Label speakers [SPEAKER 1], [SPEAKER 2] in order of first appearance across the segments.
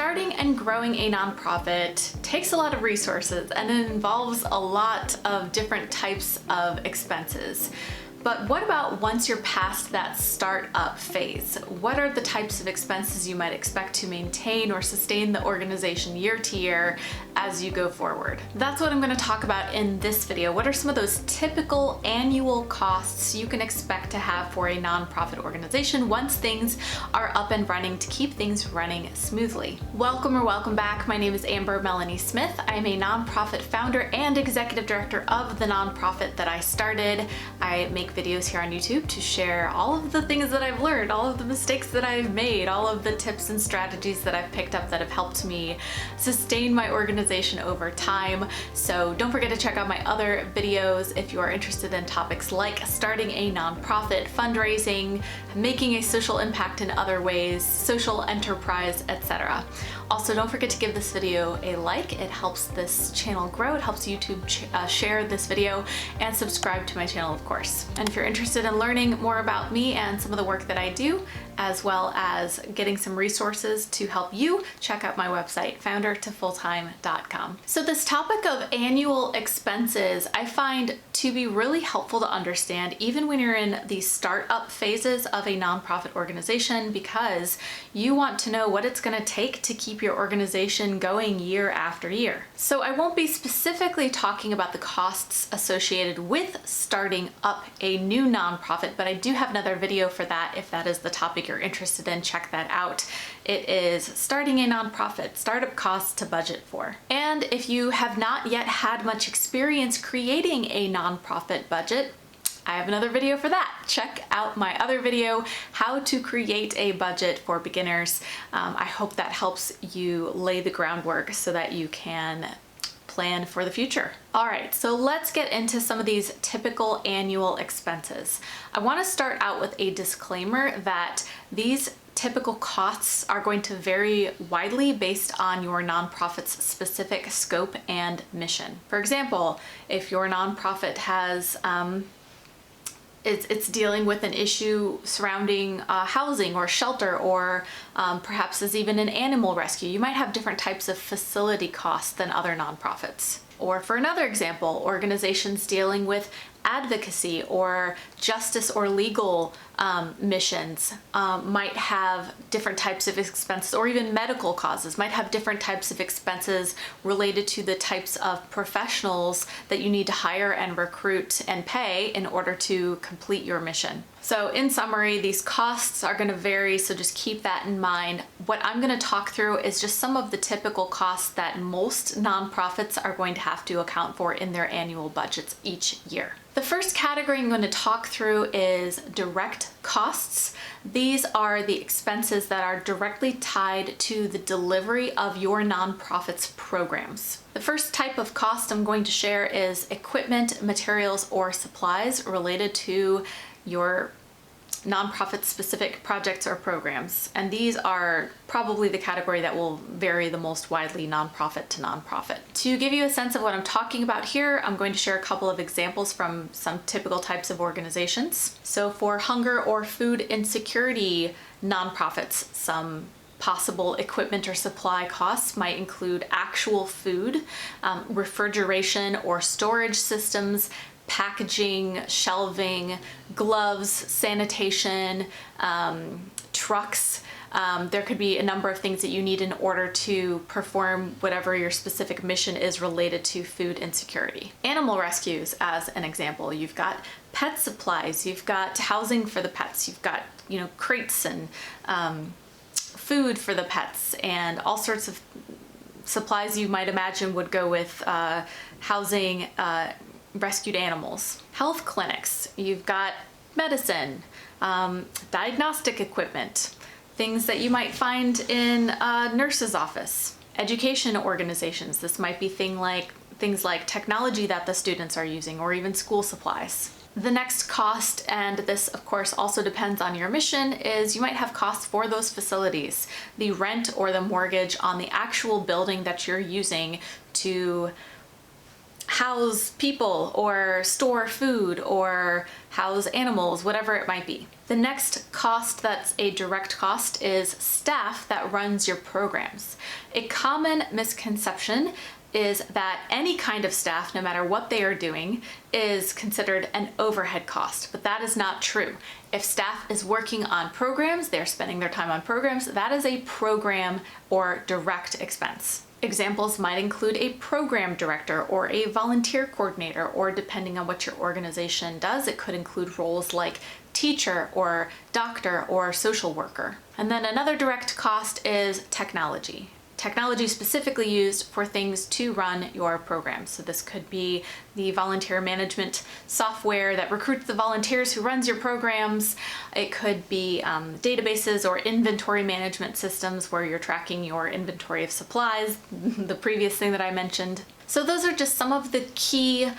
[SPEAKER 1] Starting and growing a nonprofit takes a lot of resources and it involves a lot of different types of expenses. But what about once you're past that startup phase? What are the types of expenses you might expect to maintain or sustain the organization year to year as you go forward? That's what I'm going to talk about in this video. What are some of those typical annual costs you can expect to have for a nonprofit organization once things are up and running to keep things running smoothly? Welcome back. My name is Amber Melanie Smith. I am a nonprofit founder and executive director of the nonprofit that I started. I make videos here on YouTube to share all of the things that I've learned, all of the mistakes that I've made, all of the tips and strategies that I've picked up that have helped me sustain my organization over time. So don't forget to check out my other videos if you are interested in topics like starting a nonprofit, fundraising, making a social impact in other ways, social enterprise, etc. Also, don't forget to give this video a like. It helps this channel grow. It helps YouTube share this video, and subscribe to my channel, of course. And if you're interested in learning more about me and some of the work that I do, as well as getting some resources to help you, check out my website, foundertofulltime.com. So this topic of annual expenses, I find to be really helpful to understand even when you're in the startup phases of a nonprofit organization, because you want to know what it's going to take to keep your organization going year after year. So I won't be specifically talking about the costs associated with starting up a new nonprofit, but I do have another video for that. If that is the topic you're interested in, check that out. It is starting a nonprofit, startup costs to budget for. And if you have not yet had much experience creating a nonprofit budget, I have another video for that. Check out my other video, how to create a budget for beginners. I hope that helps you lay the groundwork so that you can plan for the future. All right, so let's get into some of these typical annual expenses. I want to start out with a disclaimer that these typical costs are going to vary widely based on your nonprofit's specific scope and mission. For example, if your nonprofit has it's dealing with an issue surrounding housing or shelter, or perhaps is even an animal rescue, you might have different types of facility costs than other nonprofits. Or for another example, organizations dealing with advocacy or justice or legal missions might have different types of expenses, or even medical causes might have different types of expenses related to the types of professionals that you need to hire and recruit and pay in order to complete your mission. So in summary, these costs are going to vary, so just keep that in mind. What I'm going to talk through is just some of the typical costs that most nonprofits are going to have to account for in their annual budgets each year. The first category I'm going to talk through is direct costs. These are the expenses that are directly tied to the delivery of your nonprofit's programs. The first type of cost I'm going to share is equipment, materials, or supplies related to your nonprofit specific projects or programs. And these are probably the category that will vary the most widely nonprofit to nonprofit. To give you a sense of what I'm talking about here, I'm going to share a couple of examples from some typical types of organizations. So for hunger or food insecurity nonprofits, some possible equipment or supply costs might include actual food, refrigeration or storage systems, packaging, shelving, gloves, sanitation, trucks. There could be a number of things that you need in order to perform whatever your specific mission is related to food insecurity. Animal rescues, as an example, you've got pet supplies, you've got housing for the pets, you've got, crates and food for the pets, and all sorts of supplies you might imagine would go with housing rescued animals. Health clinics, you've got medicine, diagnostic equipment, things that you might find in a nurse's office. Education organizations, this might be things like technology that the students are using, or even school supplies. The next cost, and this of course also depends on your mission, is you might have costs for those facilities, the rent or the mortgage on the actual building that you're using to house people or store food or house animals, whatever it might be. The next cost that's a direct cost is staff that runs your programs. A common misconception is that any kind of staff, no matter what they are doing, is considered an overhead cost, but that is not true. If staff is working on programs, they're spending their time on programs, that is a program or direct expense. Examples might include a program director or a volunteer coordinator, or depending on what your organization does, it could include roles like teacher or doctor or social worker. And then another direct cost is technology. Technology specifically used for things to run your programs. So this could be the volunteer management software that recruits the volunteers who runs your programs. It could be databases or inventory management systems where you're tracking your inventory of supplies, the previous thing that I mentioned. So those are just some of the key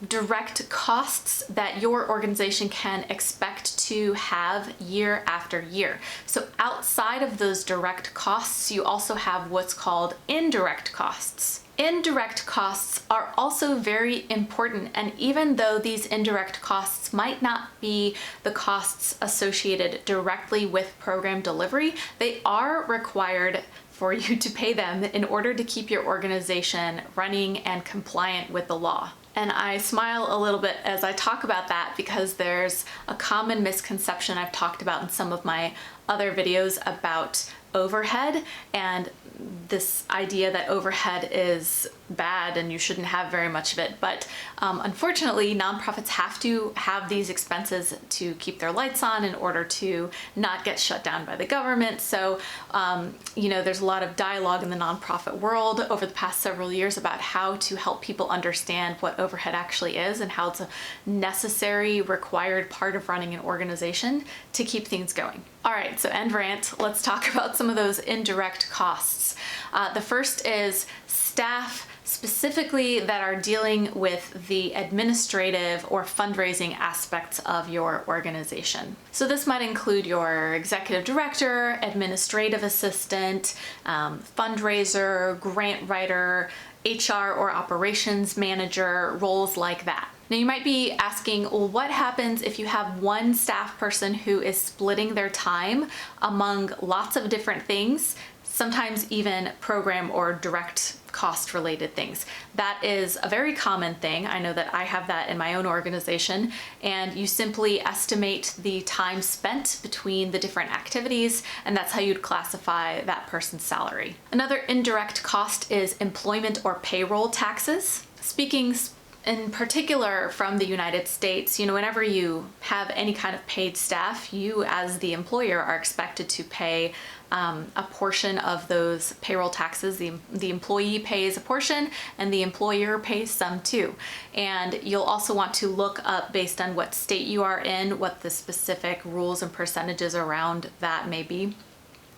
[SPEAKER 1] direct costs that your organization can expect to have year after year. So outside of those direct costs, you also have what's called indirect costs. Indirect costs are also very important, and even though these indirect costs might not be the costs associated directly with program delivery, they are required for you to pay them in order to keep your organization running and compliant with the law. And I smile a little bit as I talk about that because there's a common misconception I've talked about in some of my other videos about overhead, and this idea that overhead is bad and you shouldn't have very much of it. But unfortunately, nonprofits have to have these expenses to keep their lights on in order to not get shut down by the government. So, there's a lot of dialogue in the nonprofit world over the past several years about how to help people understand what overhead actually is and how it's a necessary, required part of running an organization to keep things going. All right, so end rant, let's talk about some of those indirect costs. The first is staff specifically that are dealing with the administrative or fundraising aspects of your organization. So this might include your executive director, administrative assistant, fundraiser, grant writer, HR or operations manager, roles like that. Now you might be asking, well, what happens if you have one staff person who is splitting their time among lots of different things, sometimes even program or direct cost related things? That is a very common thing. I know that I have that in my own organization, and you simply estimate the time spent between the different activities, and that's how you'd classify that person's salary. Another indirect cost is employment or payroll taxes. Speaking in particular from the United States, whenever you have any kind of paid staff, you as the employer are expected to pay a portion of those payroll taxes. The employee pays a portion and the employer pays some too. And you'll also want to look up, based on what state you are in, what the specific rules and percentages around that may be,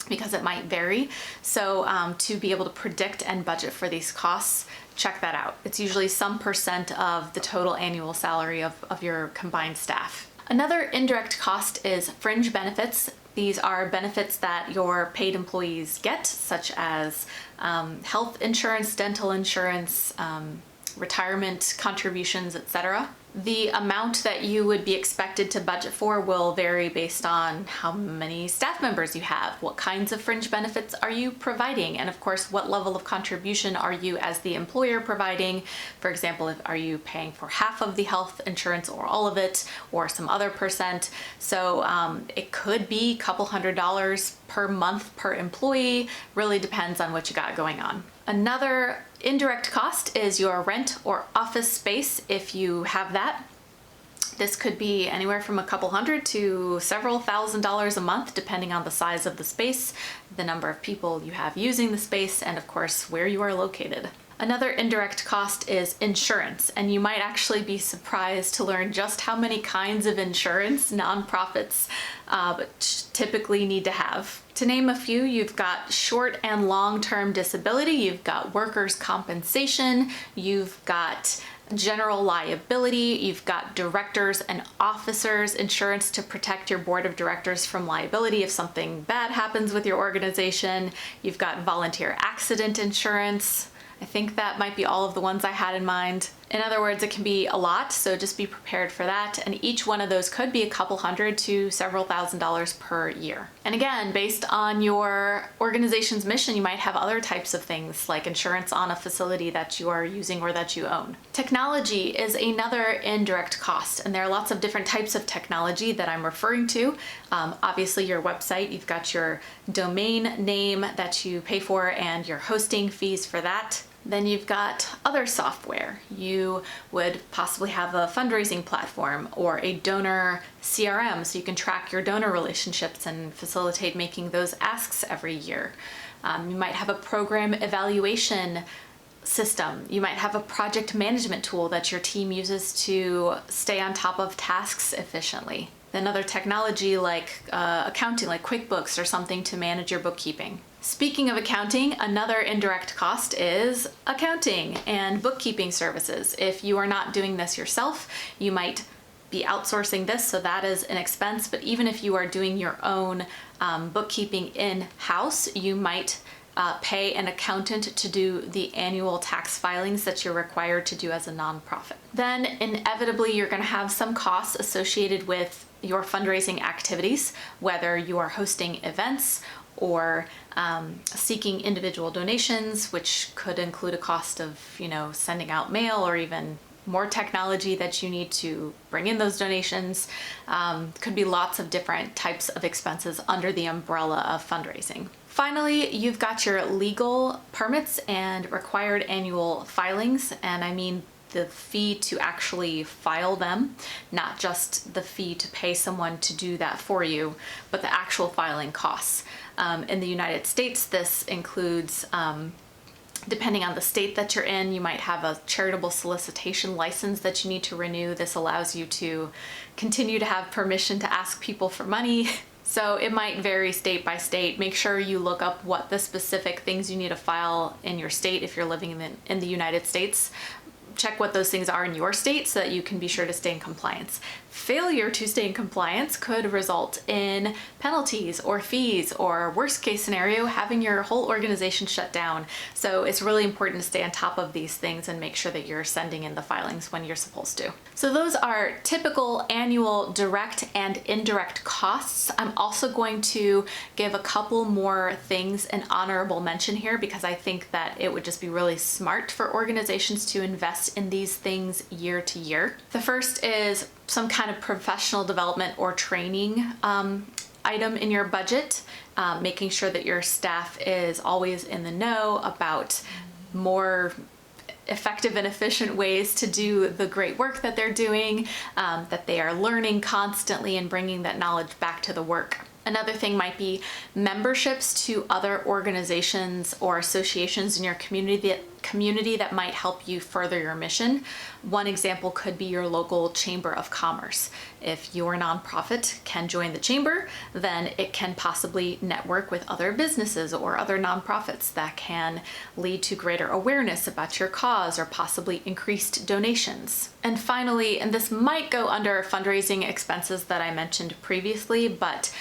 [SPEAKER 1] because it might vary. So to be able to predict and budget for these costs, check that out. It's usually some percent of the total annual salary of your combined staff. Another indirect cost is fringe benefits. These are benefits that your paid employees get, such as health insurance, dental insurance, retirement contributions, etc. The amount that you would be expected to budget for will vary based on how many staff members you have, what kinds of fringe benefits are you providing, and of course, what level of contribution are you as the employer providing. For example, are you paying for half of the health insurance or all of it, or some other percent? So it could be a couple $100s per month per employee, really depends on what you got going on. Another indirect cost is your rent or office space, if you have that. This could be anywhere from a couple hundred to several $1,000s a month, depending on the size of the space, the number of people you have using the space, and of course, where you are located. Another indirect cost is insurance, and you might actually be surprised to learn just how many kinds of insurance nonprofits typically need to have. To name a few, you've got short and long-term disability, you've got workers' compensation, you've got general liability, you've got directors and officers insurance to protect your board of directors from liability if something bad happens with your organization, you've got volunteer accident insurance. I think that might be all of the ones I had in mind. In other words, it can be a lot, so just be prepared for that. And each one of those could be a couple hundred to several $1,000s per year. And again, based on your organization's mission, you might have other types of things like insurance on a facility that you are using or that you own. Technology is another indirect cost, and there are lots of different types of technology that I'm referring to. Obviously, your website, you've got your domain name that you pay for and your hosting fees for that. Then you've got other software. You would possibly have a fundraising platform or a donor CRM, so you can track your donor relationships and facilitate making those asks every year. You might have a program evaluation system. You might have a project management tool that your team uses to stay on top of tasks efficiently. Then other technology like accounting, like QuickBooks or something to manage your bookkeeping. Speaking of accounting, another indirect cost is accounting and bookkeeping services. If you are not doing this yourself, you might be outsourcing this, so that is an expense. But even if you are doing your own bookkeeping in-house, you might pay an accountant to do the annual tax filings that you're required to do as a nonprofit. Then inevitably you're going to have some costs associated with your fundraising activities, whether you are hosting events or seeking individual donations, which could include a cost of, sending out mail or even more technology that you need to bring in those donations. Could be lots of different types of expenses under the umbrella of fundraising. Finally, you've got your legal permits and required annual filings, and I mean the fee to actually file them, not just the fee to pay someone to do that for you, but the actual filing costs. In the United States, this includes, depending on the state that you're in, you might have a charitable solicitation license that you need to renew. This allows you to continue to have permission to ask people for money. So it might vary state by state. Make sure you look up what the specific things you need to file in your state if you're living in the United States. Check what those things are in your state so that you can be sure to stay in compliance. Failure to stay in compliance could result in penalties or fees, or worst case scenario, having your whole organization shut down. So it's really important to stay on top of these things and make sure that you're sending in the filings when you're supposed to. So those are typical annual direct and indirect costs. I'm also going to give a couple more things an honorable mention here because I think that it would just be really smart for organizations to invest in these things year to year. The first is some kind of professional development or training item in your budget, making sure that your staff is always in the know about more effective and efficient ways to do the great work that they're doing, that they are learning constantly and bringing that knowledge back to the work. Another thing might be memberships to other organizations or associations in your community that might help you further your mission. One example could be your local chamber of commerce. If your nonprofit can join the chamber, then it can possibly network with other businesses or other nonprofits that can lead to greater awareness about your cause or possibly increased donations. And finally, and this might go under fundraising expenses that I mentioned previously, but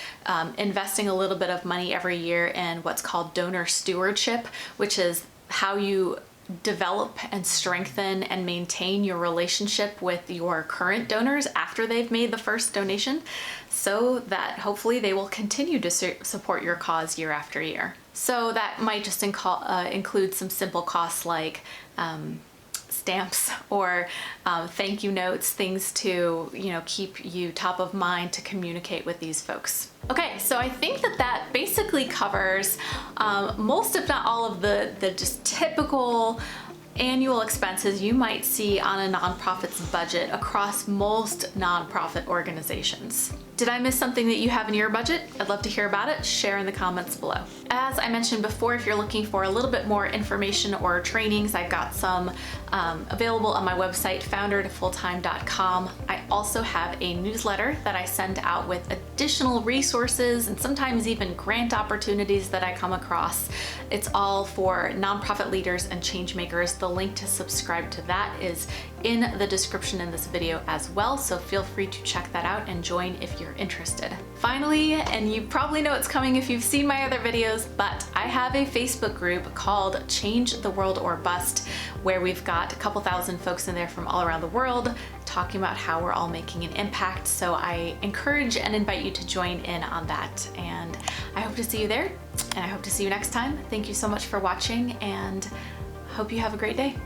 [SPEAKER 1] investing a little bit of money every year in what's called donor stewardship, which is how you develop and strengthen and maintain your relationship with your current donors after they've made the first donation, so that hopefully they will continue to support your cause year after year. So that might just include some simple costs like stamps or thank you notes, things to keep you top of mind to communicate with these folks. Okay, so I think that basically covers most, if not all, of the just typical annual expenses you might see on a nonprofit's budget across most nonprofit organizations. Did I miss something that you have in your budget? I'd love to hear about it. Share in the comments below. As I mentioned before, if you're looking for a little bit more information or trainings, I've got some available on my website, foundertofulltime.com. I also have a newsletter that I send out with additional resources and sometimes even grant opportunities that I come across. It's all for nonprofit leaders and change makers. The link to subscribe to that is in the description in this video as well, so feel free to check that out and join if you you're interested. Finally, and you probably know it's coming if you've seen my other videos, but I have a Facebook group called Change the World or Bust, where we've got a couple thousand folks in there from all around the world talking about how we're all making an impact. So I encourage and invite you to join in on that. And I hope to see you there, and I hope to see you next time. Thank you so much for watching, and hope you have a great day.